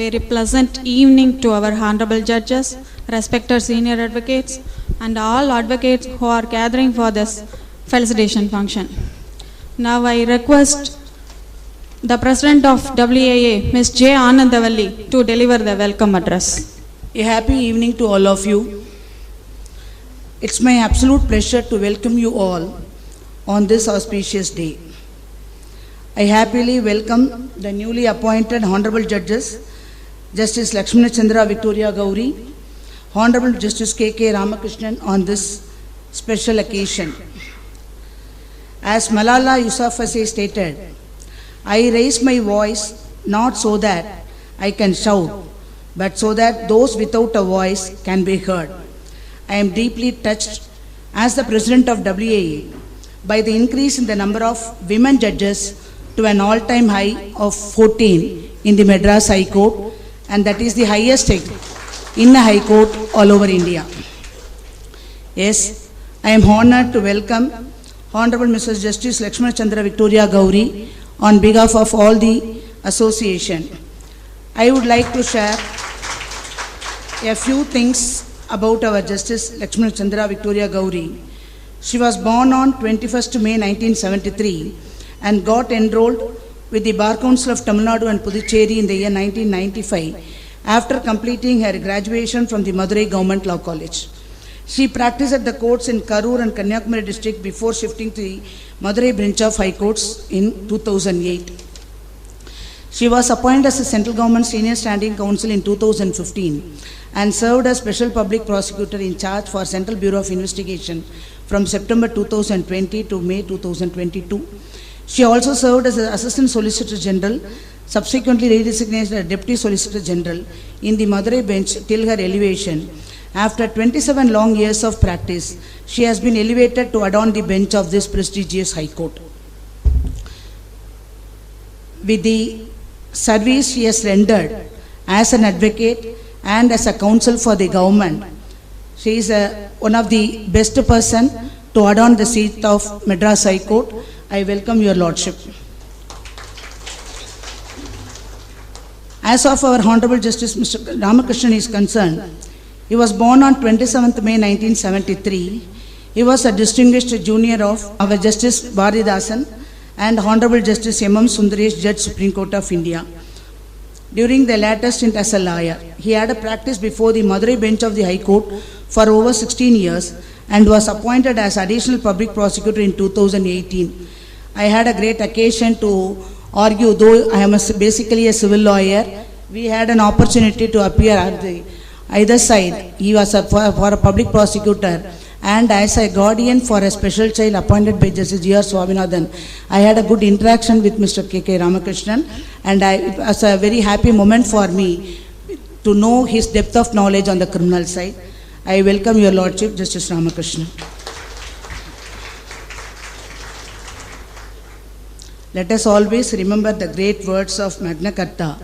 Very pleasant evening to our honorable judges, respected senior advocates, and all advocates who are gathering for this felicitation function. Now I request the President of WAA, Ms. J. Anandavalli, to deliver the welcome address. A happy evening to all of you. It's my absolute pleasure to welcome you all on this auspicious day. I happily welcome the newly appointed Honorable Judges, Justice Lakshmana Victoria Gowri, Honorable Justice K.K. Ramakrishnan on this special occasion. As Malala Yousafzai stated, I raise my voice not so that I can shout, but so that those without a voice can be heard. I am deeply touched as the President of WAA by the increase in the number of women judges to an all-time high of 14 in the Madras High Court, and that is the highest in a High Court all over India. Yes, I am honored to welcome Honorable Mrs. Justice Lakshmana Victoria Gowri on behalf of all the association. I would like to share a few things about our Justice Lakshmana Victoria Gowri. She was born on 21st May 1973 and got enrolled with the Bar Council of Tamil Nadu and Puducherry in the year 1995 after completing her graduation from the Madurai Government Law College. She practiced at the courts in Karur and Kanyakumari district before shifting to the Madurai branch of High Courts in 2008. She was appointed as a Central Government Senior Standing Counsel in 2015 and served as Special Public Prosecutor in charge for Central Bureau of Investigation from September 2020 to May 2022. She also served as an Assistant Solicitor General, subsequently redesignated as Deputy Solicitor General in the Madurai bench till her elevation. After 27 long years of practice, she has been elevated to adorn the bench of this prestigious High Court. With the service she has rendered as an advocate and as a counsel for the government, she is one of the best person to adorn the seat of Madras High Court. I welcome your Lordship. As of our Honorable Justice Mr. Ramakrishnan is concerned, he was born on 27th May 1973. He was a distinguished junior of our Justice Bharatidasan and Honorable Justice M.M. Sundaresh, Judge Supreme Court of India. During the latter stint as a lawyer, he had a practice before the Madurai bench of the High Court for over 16 years and was appointed as Additional Public Prosecutor in 2018. I had a great occasion to argue, though I am basically a civil lawyer. We had an opportunity to appear at the either side. He was for a public prosecutor, and as a guardian for a special child appointed by Justice G.R. Swaminathan, I had a good interaction with Mr. K.K. Ramakrishnan, and it was a very happy moment for me to know his depth of knowledge on the criminal side. I welcome your Lordship, Justice Ramakrishnan. Let us always remember the great words of Magna Carta.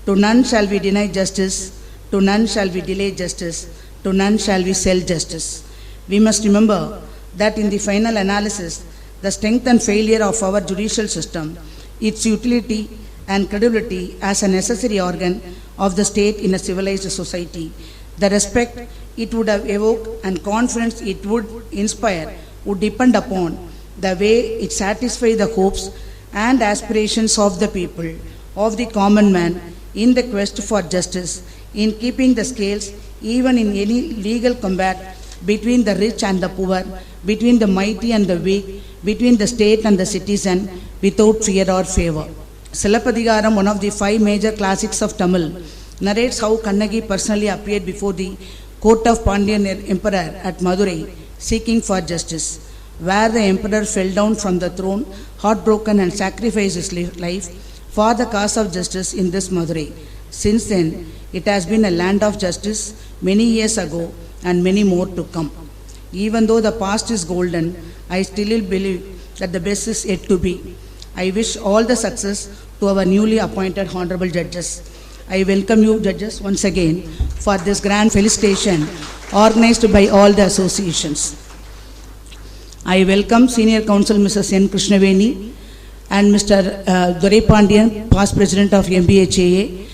To none shall we deny justice, to none shall we delay justice, to none shall we sell justice. We must remember that in the final analysis, the strength and failure of our judicial system, its utility and credibility as a necessary organ of the state in a civilized society, the respect it would have evoked and confidence it would inspire would depend upon the way it satisfies the hopes and aspirations of the people, of the common man in the quest for justice, in keeping the scales even in any legal combat between the rich and the poor, between the mighty and the weak, between the state and the citizen, without fear or favor. Silappadigaram, one of the 5 major classics of Tamil, narrates how Kannagi personally appeared before the court of Pandyan Emperor at Madurai, seeking for justice, where the emperor fell down from the throne, heartbroken, and sacrificed his life for the cause of justice in this Madurai. Since then, it has been a land of justice many years ago and many more to come. Even though the past is golden, I still believe that the best is yet to be. I wish all the success to our newly appointed honorable judges. I welcome you, judges, once again for this grand felicitation organized by all the associations. I welcome Senior Counsel Mrs. N. Krishnaveni and Mr. Durai Pandian, past President of MBHAA,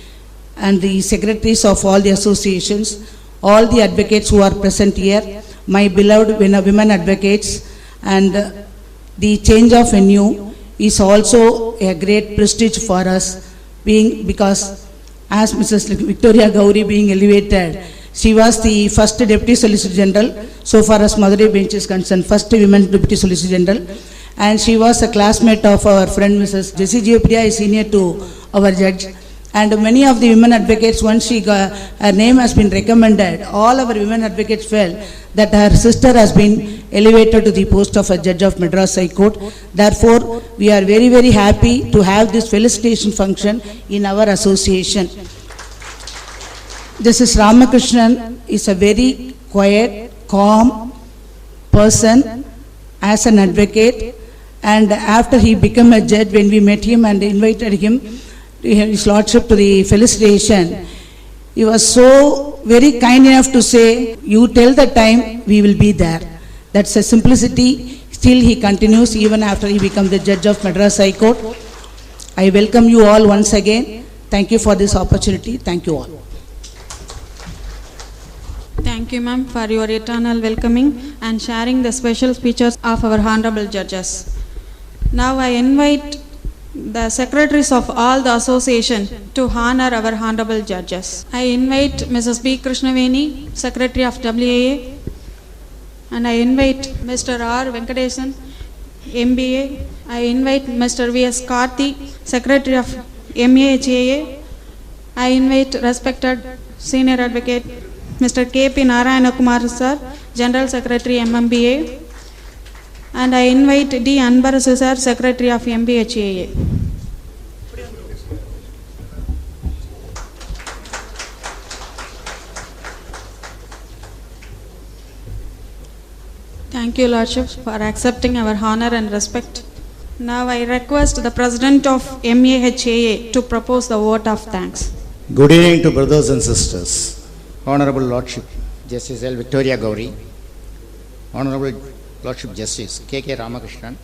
and the secretaries of all the associations, all the advocates who are present here, my beloved women advocates, and the change of venue is also a great prestige for us, because as Mrs. Victoria Gowri being elevated, she was the first Deputy Solicitor General, so far as Madurai bench is concerned, first women Deputy Solicitor General, and she was a classmate of our friend Mrs. Jessie Geopriya, is senior to our judge. And many of the women advocates, once her name has been recommended, all our women advocates felt that her sister has been elevated to the post of a judge of Madras High Court. Therefore, we are very, very happy to have this felicitation function in our association. This is Ramakrishnan, is a very quiet, calm person as an advocate, and after he became a judge, when we met him and invited him, His Lordship, to the felicitation, he was so very kind enough to say, you tell the time, we will be there. That's a simplicity. Still he continues even after he becomes the judge of Madras High Court. I welcome you all once again. Thank you for this opportunity. Thank you all. Thank you, ma'am, for your eternal welcoming and sharing the special speeches of our honorable judges. Now I invite the secretaries of all the association to honor our honorable judges. I invite Mrs. B. Krishnaveni, Secretary of WAA, and I invite Mr. R. Venkatesan, MBA. I invite Mr. V.S. Karthi, Secretary of MAHAA. I invite respected Senior Advocate Mr. K.P. Narayana Kumar sir, General Secretary MMBA. And I invite D. Anbarasu sir, Secretary of MBHAA. Thank you, Lordship, for accepting our honor and respect. Now I request the President of MAHAA to propose the vote of thanks. Good evening to brothers and sisters. Honorable Lordship, Justice L. Victoria Gowri, Honorable Lordship Justice K.K. Ramakrishnan,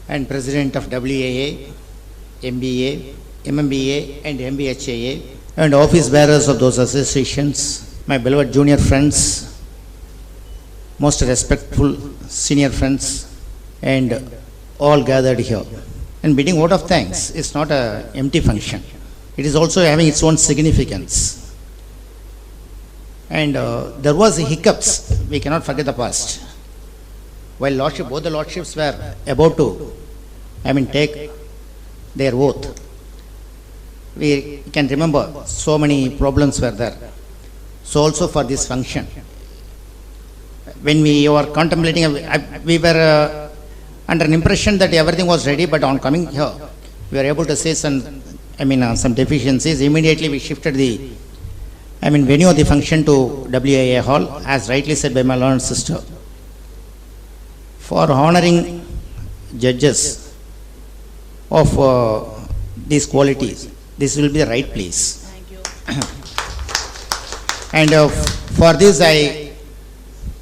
and President of WAA, MBA, MMBA and MBHAA, and office bearers of those associations, my beloved junior friends, most respectful senior friends, and all gathered here. And bidding vote of thanks is not an empty function. It is also having its own significance. And there was hiccups. We cannot forget the past. While Lordship, both the Lordships were about to, take their oath, we can remember so many problems were there. So also for this function, when we were contemplating, we were under an impression that everything was ready, but on coming here, we were able to say some deficiencies. Immediately we shifted the venue of the function to WAA Hall, as rightly said by my learned sister. For honoring judges of these qualities, this will be the right place. Thank you. And for this,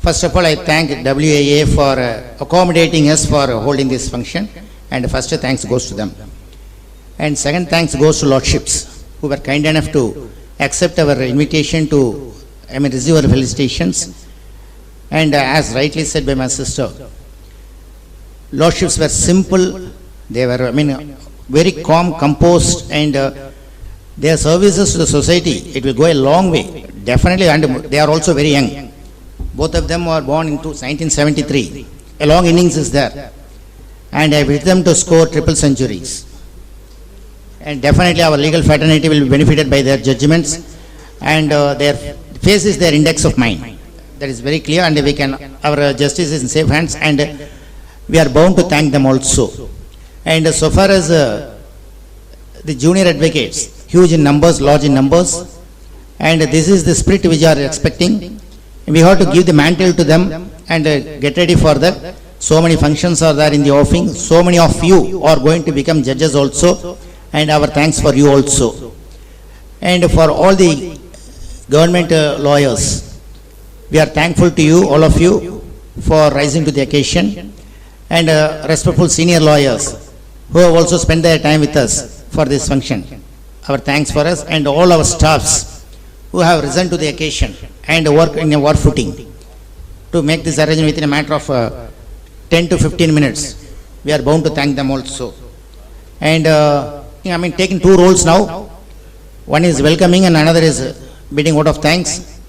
first of all, I thank WAA for accommodating us for holding this function, and first thanks goes to them. And second thanks goes to Lordships, who were kind enough to accept our invitation to receive our felicitations. And as rightly said by my sister, Lordships were simple, they were very calm, composed, and their services to the society, it will go a long way, definitely, and they are also very young. Both of them were born in 1973. A long innings is there, and I wish them to score triple centuries. And definitely our legal fraternity will be benefited by their judgments, and their face is their index of mind. That is very clear, and our justice is in safe hands, and we are bound to thank them also. And so far as the junior advocates, huge in numbers, large in numbers, and this is the spirit which we are expecting. We have to give the mantle to them and get ready for that. So many functions are there in the offing. So many of you are going to become judges also, and our thanks for you also. And for all the government lawyers, we are thankful to you, all of you, for rising to the occasion, and respectful senior lawyers who have also spent their time with us for this function. our thanks for us, and all our staffs who have risen to the occasion and work in a war footing to make this arrangement within a matter of 10 to 15 minutes. We are bound to thank them also. And taking two roles now. One is welcoming and another is bidding vote of thanks.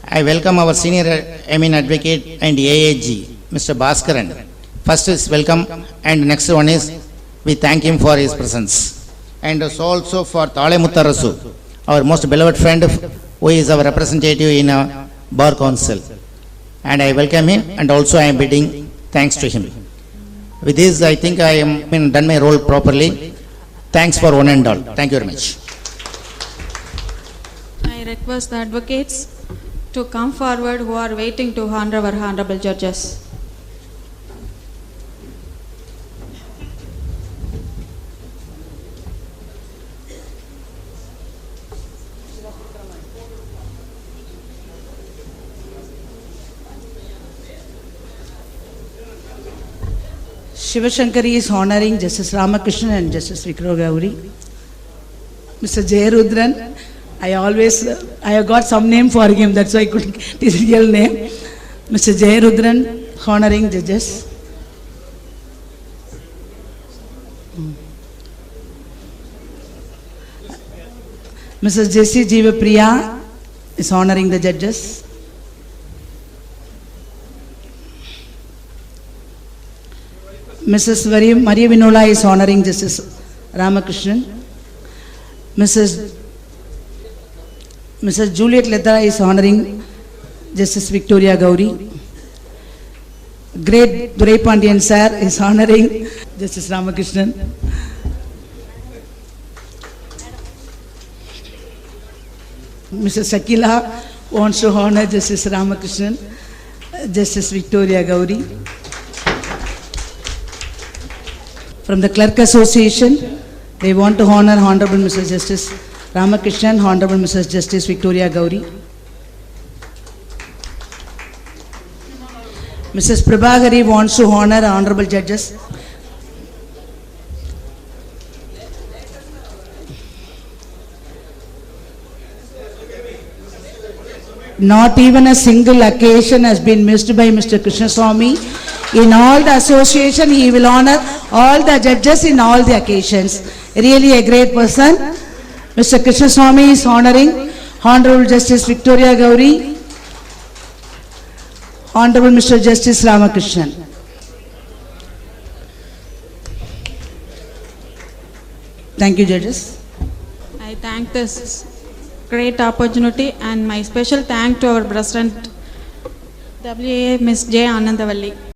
I welcome our senior advocate and AAG, Mr. Bhaskaran. First is welcome, and next one is we thank him for his presence. And so also for Thale Muttarasu, our most beloved friend who is our representative in Bar Council. And I welcome him, and also I am bidding thanks to him. With this, I think I am done my role properly. Thanks for one and all. Thank you very much. I request the advocates to come forward who are waiting to honor our honorable judges. Shivashankari is honoring Justice Ramakrishnan and Justice Gowri. Mr. Jayarudran, I have got some name for him, that's why I couldn't get his real name. Mr. Jayarudran, honoring judges. Mrs. J.C. Jeevapriya is honoring the judges. Mrs. Maria Vinola is honoring Justice Ramakrishnan. Mrs. Juliet Letta is honoring Justice Victoria Gowri. Great Durai Pandian sir is honoring Justice Ramakrishnan. Mrs. Shakila wants to honor Justice Ramakrishnan, Justice Victoria Gowri. From the Clerk Association, they want to honor Honorable Mrs. Justice Ramakrishnan, Honorable Mrs. Justice Victoria Gowri. Mrs. Prabhagari wants to honor Honorable Judges. Not even a single occasion has been missed by Mr. Krishnaswamy. In all the association, he will honor all the judges in all the occasions. Really a great person. Mr. Krishnaswamy is honoring Honorable Justice Victoria Gowri, Honorable Mr. Justice Ramakrishnan. Thank you, judges. I thank this great opportunity, and my special thank to our President WA Ms. J. Anandavalli.